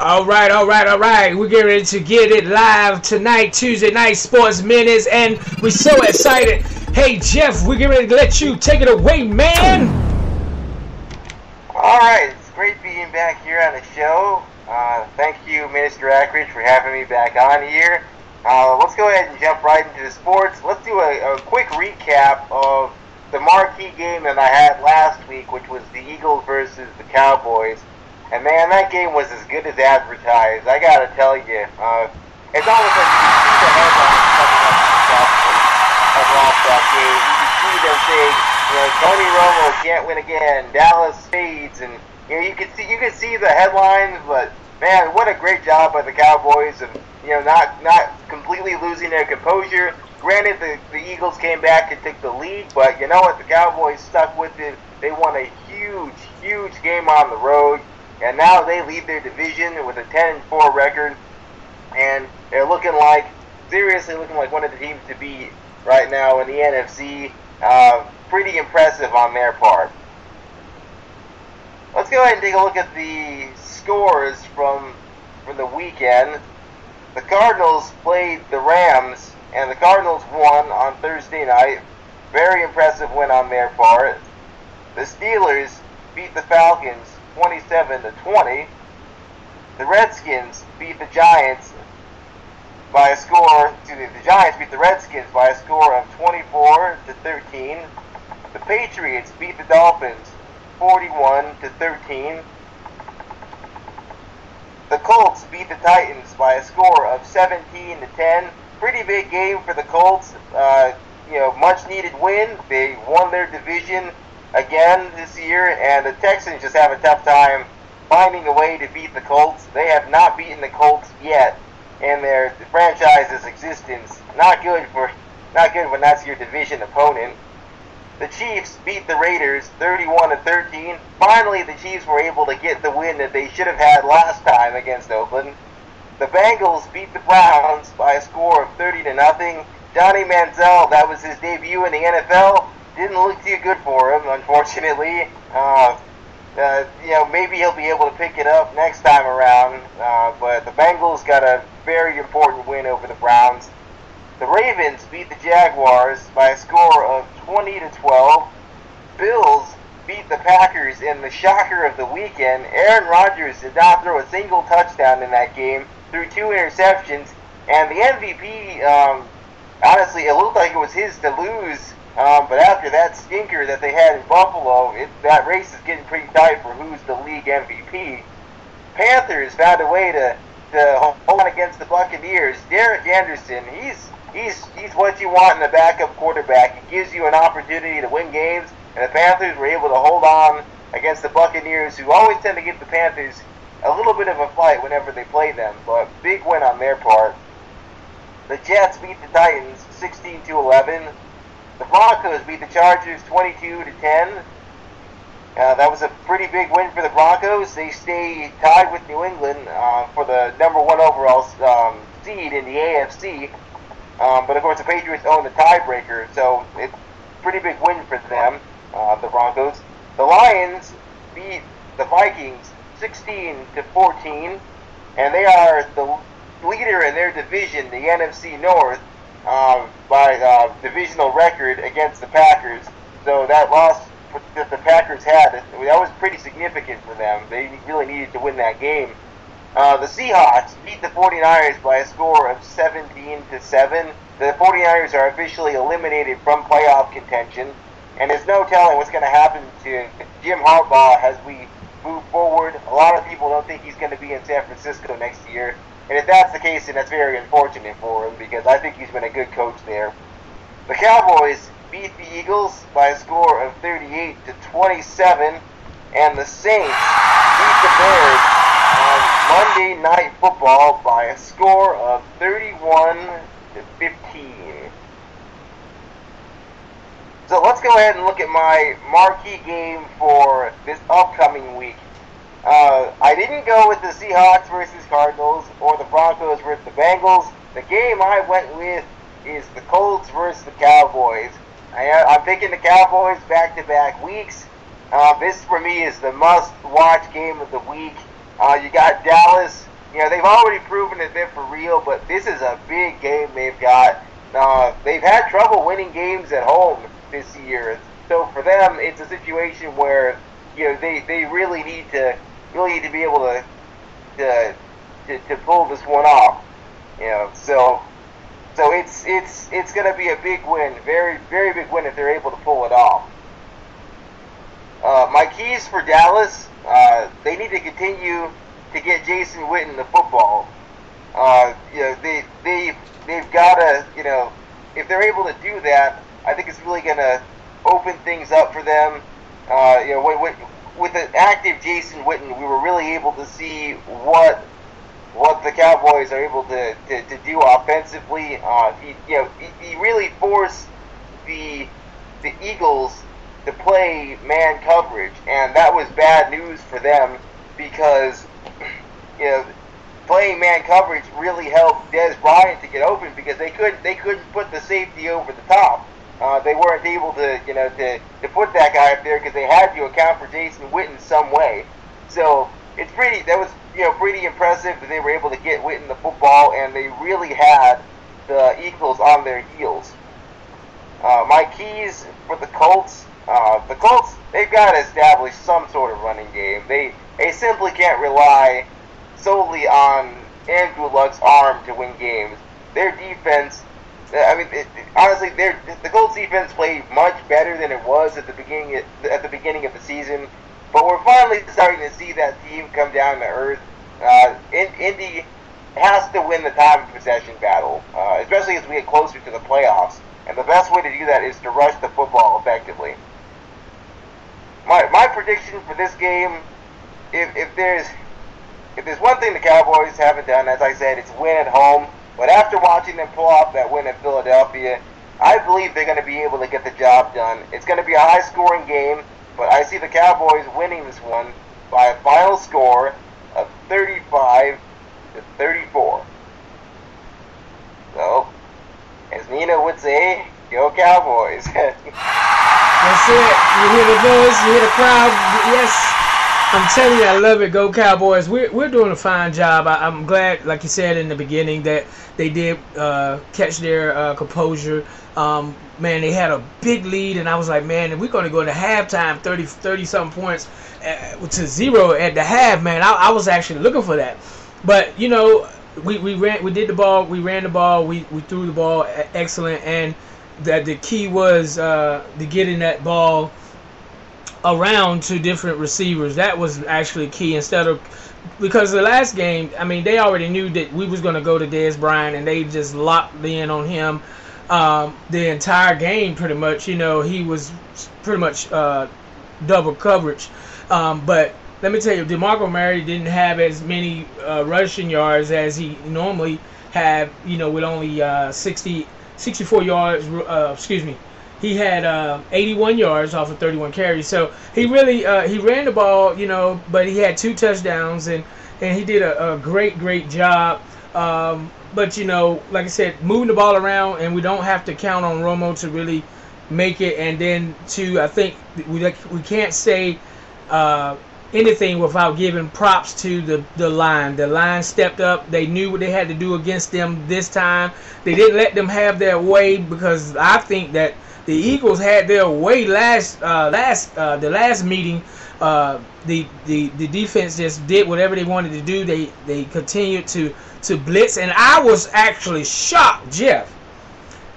All right. We're getting ready to get it live tonight, Tuesday night, Sports Minutes, and we're so excited. Hey, Jeff, we're getting ready to let you take it away, man. All right, it's great being back here on the show. Thank you, Minister Ackridge, for having me back on here. Let's go ahead and jump right into the sports. Let's do a quick recap of the marquee game that I had last week, which was the Eagles versus the Cowboys. And man, that game was as good as advertised. I gotta tell you, it's almost like you can see the headlines coming up to the Cowboys have lost that game. You can see them saying, Tony Romo can't win again, Dallas fades, and you can see the headlines. But man, what a great job by the Cowboys of not completely losing their composure. Granted, the Eagles came back and took the lead, but you know what? The Cowboys stuck with it. They won a huge game on the road. And now they lead their division with a 10-4 record, and they're seriously looking like one of the teams to beat right now in the NFC. Pretty impressive on their part. Let's go ahead and take a look at the scores from the weekend. The Cardinals played the Rams, and the Cardinals won on Thursday night. Very impressive win on their part. The Steelers beat the Falcons 27-20. The Redskins beat the Giants by a score. The Giants beat the Redskins by a score of 24-13. The Patriots beat the Dolphins 41-13. The Colts beat the Titans by a score of 17-10. Pretty big game for the Colts. Much needed win. They won their division again this year, and the Texans just have a tough time finding a way to beat the Colts. They have not beaten the Colts yet in their franchise's existence. Not good when that's your division opponent. The Chiefs beat the Raiders 31-13. Finally, the Chiefs were able to get the win that they should have had last time against Oakland. The Bengals beat the Browns by a score of 30-0. Johnny Manziel, that was his debut in the NFL. Didn't look too good for him, unfortunately. Maybe he'll be able to pick it up next time around. But the Bengals got a very important win over the Browns. The Ravens beat the Jaguars by a score of 20-12. Bills beat the Packers in the shocker of the weekend. Aaron Rodgers did not throw a single touchdown in that game, threw 2 interceptions, and the MVP, honestly, it looked like it was his to lose. But after that stinker that they had in Buffalo, that race is getting pretty tight for who's the league MVP. Panthers found a way to hold on against the Buccaneers. Derek Anderson, he's what you want in a backup quarterback. He gives you an opportunity to win games, and the Panthers were able to hold on against the Buccaneers, who always tend to give the Panthers a little bit of a fight whenever they play them, but big win on their part. The Jets beat the Titans 16-11. The Broncos beat the Chargers 22-10. That was a pretty big win for the Broncos. They stay tied with New England for the number 1 overall seed in the AFC. But of course, the Patriots own the tiebreaker, so it's a pretty big win for them, the Broncos. The Lions beat the Vikings 16-14, and they are the leader in their division, the NFC North, by divisional record against the Packers. So that loss that the Packers had, that was pretty significant for them. They really needed to win that game. The Seahawks beat the 49ers by a score of 17-7. The 49ers are officially eliminated from playoff contention, and there's no telling what's going to happen to Jim Harbaugh as we move forward. A lot of people don't think he's going to be in San Francisco next year, and if that's the case, then that's very unfortunate for him, because I think he's been a good coach there. The Cowboys beat the Eagles by a score of 38-27, and the Saints beat the Bears on Monday Night Football by a score of 31-15. So let's go ahead and look at my marquee game for this upcoming week. I didn't go with the Seahawks versus Cardinals or the Broncos versus the Bengals. The game I went with is the Colts versus the Cowboys. I'm picking the Cowboys back-to-back weeks. This for me is the must-watch game of the week. You got Dallas. They've already proven that they're for real, but this is a big game they've got. They've had trouble winning games at home this year, so for them, it's a situation where they really need to be able to pull this one off. So it's going to be a big win, very very big win if they're able to pull it off. My keys for Dallas, they need to continue to get Jason Witten the football. They've got to, if they're able to do that, I think it's really going to open things up for them. With an active Jason Witten, we were really able to see what the Cowboys are able to do offensively. He really forced the Eagles to play man coverage, and that was bad news for them because playing man coverage really helped Des Bryant to get open because they couldn't put the safety over the top. They weren't able to put that guy up there because they had to account for Jason Witten some way. So that was pretty impressive that they were able to get Witten the football, and they really had the Eagles on their heels. My keys for the Colts, they've got to establish some sort of running game. They simply can't rely solely on Andrew Luck's arm to win games. Their defense, honestly, the Colts defense played much better than it was at the beginning of the season. But we're finally starting to see that team come down to earth. Indy has to win the time of possession battle, especially as we get closer to the playoffs. And the best way to do that is to rush the football effectively. My prediction for this game, if there's one thing the Cowboys haven't done, as I said, it's win at home. But after watching them pull off that win at Philadelphia, I believe they're going to be able to get the job done. It's going to be a high-scoring game, but I see the Cowboys winning this one by a final score of 35-34. So, as Nina would say, go Cowboys. That's it. You hear the noise, you hear the crowd. Yes, I'm telling you, I love it. Go Cowboys. We're doing a fine job. I'm glad, like you said in the beginning, that they did catch their composure. Man, they had a big lead, and I was like, man, if we're going to go to halftime 30-something points to 0 at the half, man, I was actually looking for that. But, you know, we did the ball, we ran the ball, we threw the ball excellent, and that the key was to getting that ball around to different receivers. That was actually key, instead of, because the last game, I mean, they already knew that we was going to go to Dez Bryant, and they just locked in on him the entire game pretty much. You know, he was pretty much double coverage. But let me tell you, DeMarco Murray didn't have as many rushing yards as he normally have, you know, with only 64 yards, excuse me. He had 81 yards off of 31 carries. So he really, he ran the ball, you know, but he had 2 touchdowns, and he did a great job. But, you know, like I said, moving the ball around, and we don't have to count on Romo to really make it. And then, I think we can't say anything without giving props to the line. The line stepped up. They knew what they had to do against them this time. They didn't let them have their way, because I think that the Eagles had their way the last meeting. The defense just did whatever they wanted to do. They continued to blitz, and I was actually shocked, Jeff.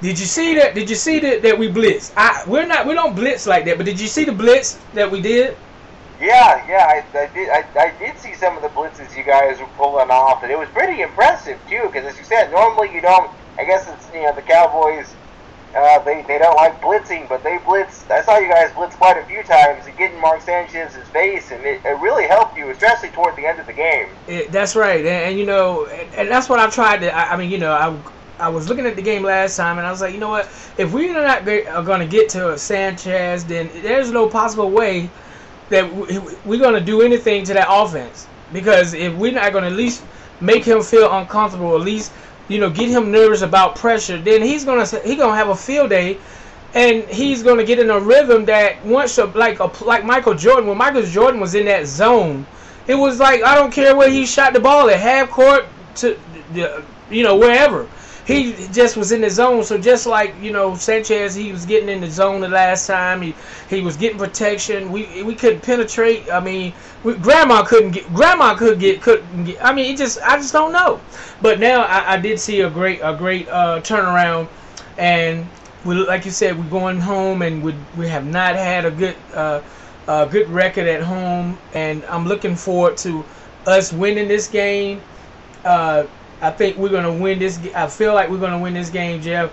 Did you see that? Did you see that we blitzed? We don't blitz like that, but did you see the blitz that we did? Yeah, I did see some of the blitzes you guys were pulling off, and it was pretty impressive too. Because as you said, normally you don't. I guess it's, you know, the Cowboys. They don't like blitzing, but they blitzed. I saw you guys blitz quite a few times and getting Mark Sanchez's face, and it really helped you, especially toward the end of the game. That's right, and you know, and that's what I tried to. I mean, you know, I was looking at the game last time, and I was like, you know what? If we're not going to get to Sanchez, then there's no possible way that we're going to do anything to that offense. Because if we're not going to at least make him feel uncomfortable, at least, you know, get him nervous about pressure, then he's gonna have a field day, and he's gonna get in a rhythm that once like Michael Jordan. When Michael Jordan was in that zone, it was like, I don't care where he shot the ball, at half court to you know, wherever. He just was in the zone. So just like, you know, Sanchez, he was getting in the zone the last time. He was getting protection. We couldn't penetrate. I mean, Grandma couldn't get. I mean, I just don't know. But now I did see a great turnaround, and like you said, we're going home, and we have not had a good record at home, and I'm looking forward to us winning this game. I think we're going to win this. I feel like we're going to win this game, Jeff.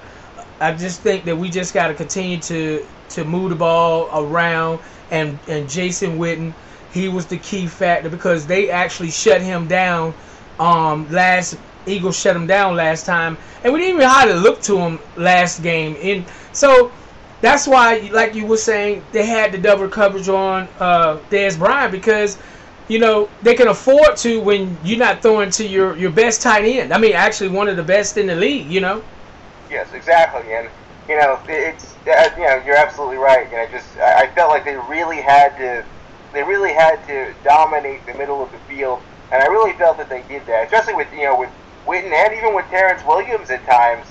I just think that we just got to continue to move the ball around, and Jason Witten, he was the key factor, because they actually shut him down. Eagles shut him down last time, and we didn't even hardly look to him last game. And so that's why, like you were saying, they had the double coverage on Dez Bryant, because, you know, they can afford to when you're not throwing to your best tight end. I mean, actually one of the best in the league, you know? Yes, exactly. And, you know, it's, you know, you're absolutely right. You know, I felt like they really had to dominate the middle of the field, and I really felt that they did that, especially with, you know, with Witten, and even with Terrence Williams at times.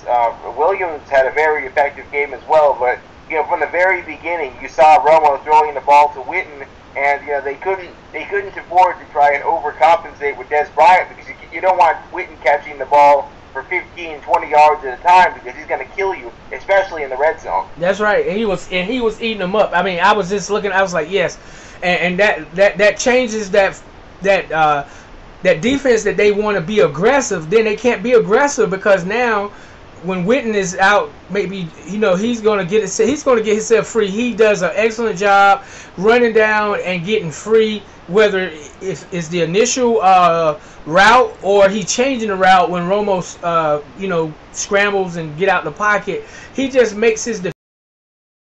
Williams had a very effective game as well, but, you know, from the very beginning, you saw Romo throwing the ball to Witten, and, you know, they couldn't afford to try and overcompensate with Dez Bryant, because you don't want Witten catching the ball for 15, 20 yards at a time, because he's going to kill you, especially in the red zone. That's right, and he was eating them up. I mean, I was just looking. I was like, yes, and that changes that defense that they want to be aggressive. Then they can't be aggressive, because now when Witten is out, maybe he's gonna get himself free. He does an excellent job running down and getting free, whether it's the initial route or he changing the route when Romo scrambles and get out the pocket. He just makes his